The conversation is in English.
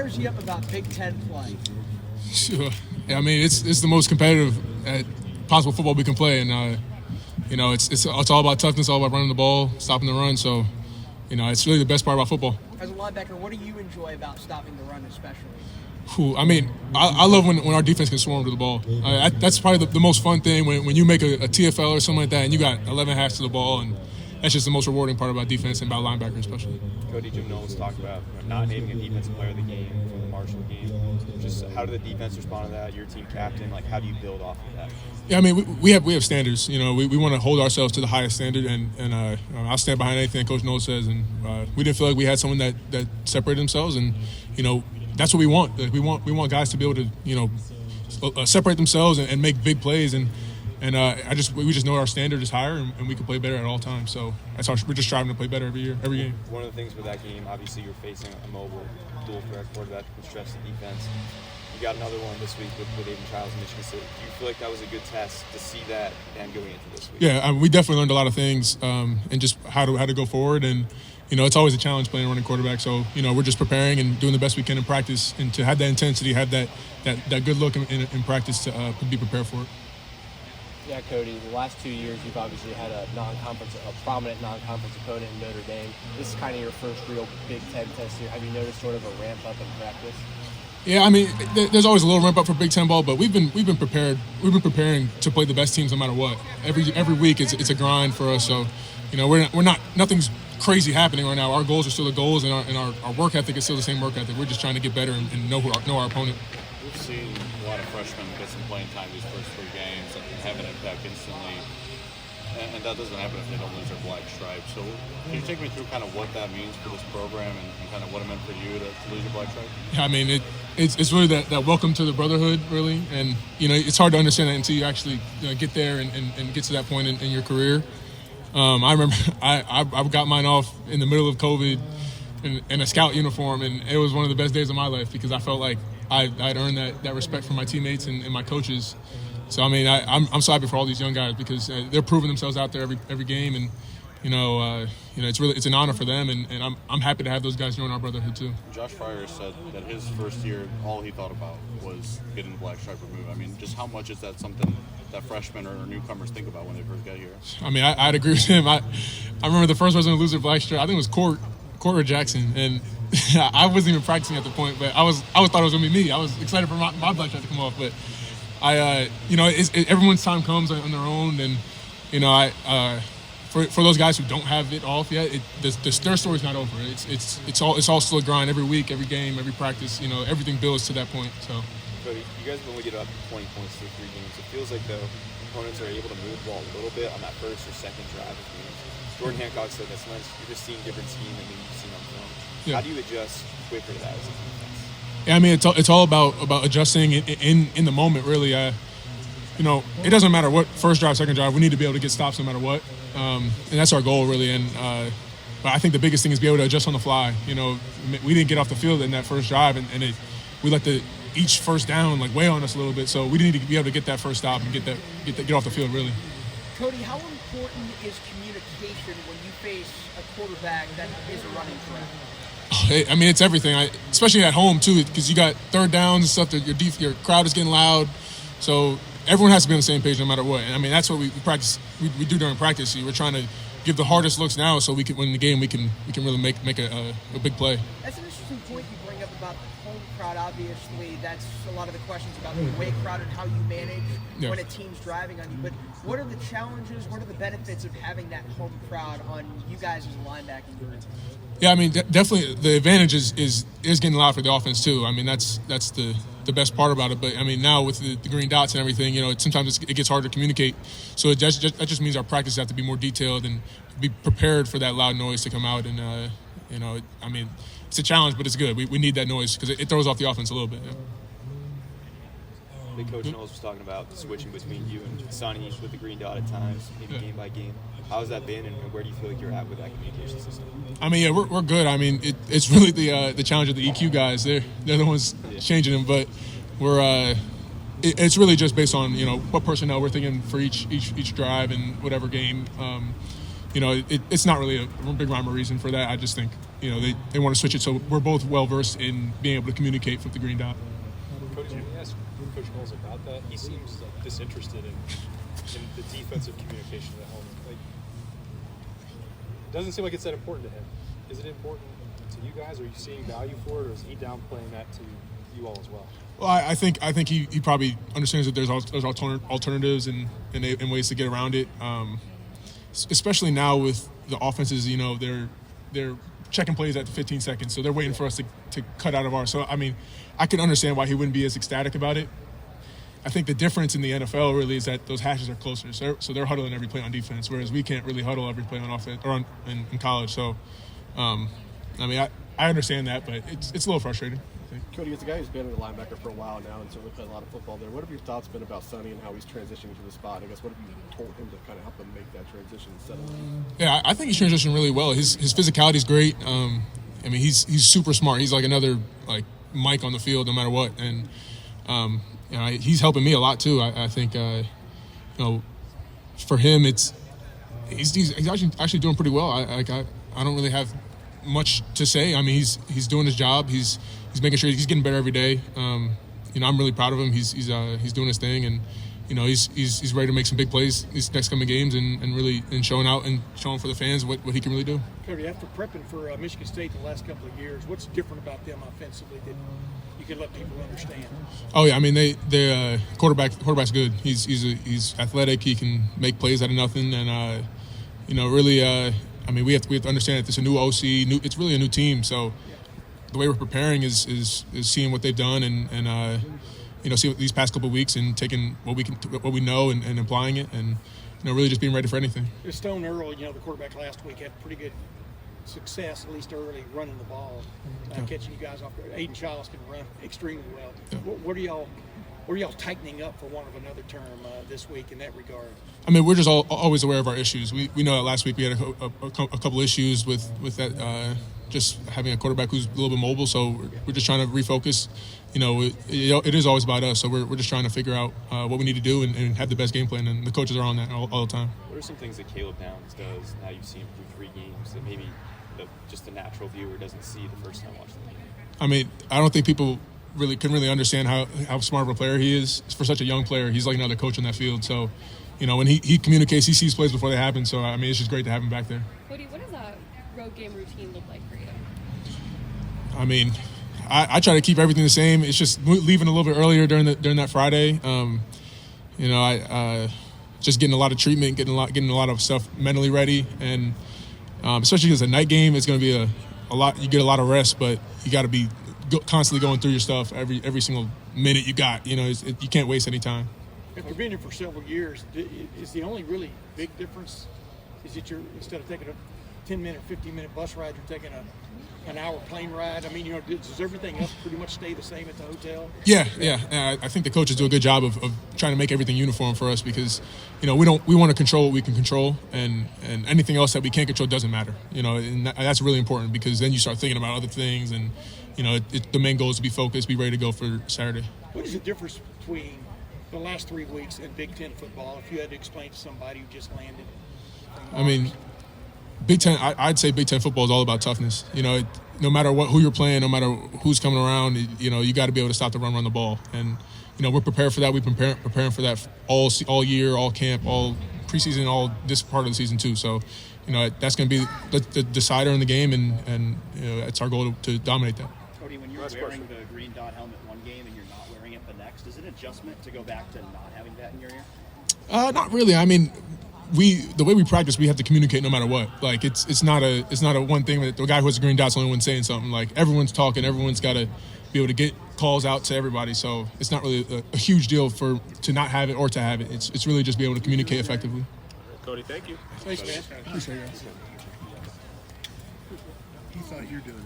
fires you up about Big Ten play? Sure. Yeah, I mean, it's the most competitive possible football we can play, and it's all about toughness, all about running the ball, stopping the run. So, it's really the best part about football. As a linebacker, what do you enjoy about stopping the run, especially? I mean, I love when our defense can swarm to the ball. That's probably the most fun thing when you make a TFL or something like that, and you got 11 halves to the ball, and that's just the most rewarding part about defense and about linebacker especially. Cody, Jim Knowles talked about not naming a defensive player of the game from the Marshall game. Just how did the defense respond to that? Your team captain, how do you build off of that? Yeah, I mean, we have standards. We want to hold ourselves to the highest standard, and I'll stand behind anything Coach Knowles says. And we didn't feel like we had someone that separated themselves, and that's what we want. We want guys to be able to separate themselves and make big plays, and we just know our standard is higher, and we can play better at all times. So we're just striving to play better every game. One of the things with that game, obviously, you're facing a mobile, dual threat quarterback with stress the defense. You got another one this week with Aiden Childs in Michigan State. Do you feel like that was a good test to see that and going into this week? Yeah, we definitely learned a lot of things, and just how to go forward. And it's always a challenge playing running quarterback. So we're just preparing and doing the best we can in practice, and to have that intensity, have that good look in practice to be prepared for it. Yeah, Cody, the last 2 years you've obviously had a prominent non-conference opponent in Notre Dame. This is kind of your first real Big Ten test here. Have you noticed sort of a ramp up in practice? Yeah, I mean, there's always a little ramp up for Big Ten ball, but we've been prepared. We've been preparing to play the best teams no matter what. Every week it's a grind for us. So, nothing's crazy happening right now. Our goals are still the goals, and our work ethic is still the same work ethic. We're just trying to get better and know our opponent. We've seen a lot of freshmen get some playing time these first 3 games and have an impact instantly, and that doesn't happen if they don't lose their black stripe. So can you take me through kind of what that means for this program and kind of what it meant for you to lose your black stripe? Yeah, I mean, it's really that welcome to the brotherhood, really, and it's hard to understand that until you actually get there and get to that point in your career. I remember I got mine off in the middle of COVID in a scout uniform, and it was one of the best days of my life because I felt like I'd earned that respect from my teammates and my coaches. So I mean, I'm so happy for all these young guys because they're proving themselves out there every game, and it's an honor for them, and I'm happy to have those guys join our brotherhood too. Josh Fryer said that his first year, all he thought about was getting the black stripe removed. I mean, just how much is that something that freshmen or newcomers think about when they first get here? I mean, I'd agree with him. I remember the first person to lose their black stripe. I think it was Court Jackson, and I wasn't even practicing at the point, but I thought it was gonna be me. I was excited for my black stripe to come off, but everyone's time comes on their own, and for those guys who don't have it off yet, their story's not over. It's all still a grind every week, every game, every practice. Everything builds to that point. So, Cody, you guys only get up 20 points through 3 games. It feels like the opponents are able to move the ball a little bit on that first or second drive of games. Jordan Hancock said that sometimes you're just seeing different scheme than maybe you've seen on film. Yeah. How do you adjust quicker to that as a defense? Yeah, I mean, it's all about adjusting in the moment, really. It doesn't matter what first drive, second drive. We need to be able to get stops no matter what, and that's our goal, really. And but I think the biggest thing is be able to adjust on the fly. We didn't get off the field in that first drive, and we let each first down weigh on us a little bit. So we need to be able to get that first stop and get off the field, really. Cody, how important is communication when you face a quarterback that is a running threat? I mean, it's everything, especially at home, too, because you got third downs and stuff. Your crowd is getting loud. So everyone has to be on the same page no matter what. And, I mean, that's what we practice. We do during practice. We're trying to give the hardest looks now so we can win the game. We can really make a big play. That's an interesting point you bring up about the home crowd. Obviously, that's a lot of the questions about the away crowd and how you manage when a team's driving on you. But what are the challenges? What are the benefits of having that home crowd on you guys as a linebacking group? Yeah, I mean, definitely the advantage is getting loud for the offense too. I mean, that's the best part about it. But I mean, now with the green dots and everything, sometimes it gets hard to communicate. So that just means our practices have to be more detailed and be prepared for that loud noise to come out. And I mean, it's a challenge, but it's good. We need that noise because it throws off the offense a little bit. Yeah. I think Coach Knowles was talking about switching between you and Sonny with the green dot at times, maybe game by game. How has that been, and where do you feel like you're at with that communication system? I mean, yeah, we're good. I mean, it's really the challenge of the EQ guys. They're the ones changing them, but it's really just based on what personnel we're thinking for each drive and whatever game. It's not really a big rhyme or reason for that. I just think they want to switch it. So we're both well versed in being able to communicate with the green dot. Coach, can we ask Coach Knowles about that? He seems like disinterested in the defensive communication at home. Like, it doesn't seem like it's that important to him. Is it important to you guys? Are you seeing value for it, or is he downplaying that to you all as well? Well, I think he probably understands that there's alternatives and ways to get around it. Especially now with the offenses, they're checking plays at 15 seconds, so they're waiting for us to cut out of ours. So, I mean, I can understand why he wouldn't be as ecstatic about it. I think the difference in the NFL really is that those hashes are closer, so they're huddling every play on defense, whereas we can't really huddle every play on offense or in college. So, I mean, I understand that, but it's a little frustrating. Cody, as a guy who's been a linebacker for a while now and certainly played a lot of football there, what have your thoughts been about Sonny and how he's transitioning to the spot? I guess what have you told him to kind of help him make that transition instead of? Yeah, I think he's transitioned really well. His physicality is great. I mean, he's super smart. He's like another Mike on the field, no matter what. And he's helping me a lot too. I think for him, he's actually doing pretty well. I don't really have much to say. I mean, he's doing his job. He's making sure he's getting better every day. I'm really proud of him. He's doing his thing, and he's ready to make some big plays these next coming games, and really showing out and showing for the fans what he can really do. Cody, after prepping for Michigan State the last couple of years, what's different about them offensively that you can let people understand? Oh yeah, I mean they quarterback's good. He's athletic. He can make plays out of nothing, and really. I mean, we have to understand that it's a new OC. It's really a new team. So the way we're preparing is seeing what they've done and see these past couple of weeks and taking what we know and applying it and really just being ready for anything. Stone Earl, the quarterback last week, had pretty good success, at least early, running the ball, catching you guys off. Aiden Childs can run extremely well. Yeah. What are y'all tightening up, for want of another term, this week in that regard? I mean, we're just always aware of our issues. We know that last week we had a couple issues with that, just having a quarterback who's a little bit mobile. So we're just trying to refocus. It is always about us. So we're just trying to figure out what we need to do and have the best game plan. And the coaches are on that all the time. What are some things that Caleb Downs does now you've seen him through 3 games that maybe just a natural viewer doesn't see the first time watching the game? I mean, I don't think people can really understand how smart of a player he is. For such a young player, he's like another coach on that field. So, when he communicates, he sees plays before they happen. So, I mean, it's just great to have him back there. Cody, what does a road game routine look like for you? I mean, I try to keep everything the same. It's just leaving a little bit earlier during that Friday. Just getting a lot of treatment, getting a lot of stuff mentally ready, and especially because a night game is going to be a lot. You get a lot of rest, but you got to be constantly going through your stuff every single minute you got. You can't waste any time. After being here for several years, is the only really big difference is that you're, instead of taking a 10-minute, 15-minute bus ride, you're taking an hour plane ride? I mean, does everything else pretty much stay the same at the hotel? Yeah. I think the coaches do a good job of trying to make everything uniform for us because, we want to control what we can control, and anything else that we can't control doesn't matter. And that's really important because then you start thinking about other things, and the main goal is to be focused, be ready to go for Saturday. What is the difference between the last 3 weeks in Big Ten football, if you had to explain to somebody who just landed? I mean, Big Ten. I'd say Big Ten football is all about toughness. No matter who you're playing, no matter who's coming around, you got to be able to stop the run the ball. And we're prepared for that. We've been preparing for that all year, all camp, all preseason, all this part of the season too. So, that's going to be the decider in the game, and it's our goal to dominate that. Cody, when you're wearing the green dot helmet one game and you're not wearing it the next, is it an adjustment to go back to not having that in your ear? Not really. I mean, the way we practice, we have to communicate no matter what. Like it's not a one thing that the guy who has the green dot's the only one saying something. Like everyone's talking, everyone's got to be able to get calls out to everybody. So it's not really a huge deal to not have it or to have it. It's really just be able to communicate effectively. Cody, thank you. Thanks, man. Appreciate it. He thought you were doing it.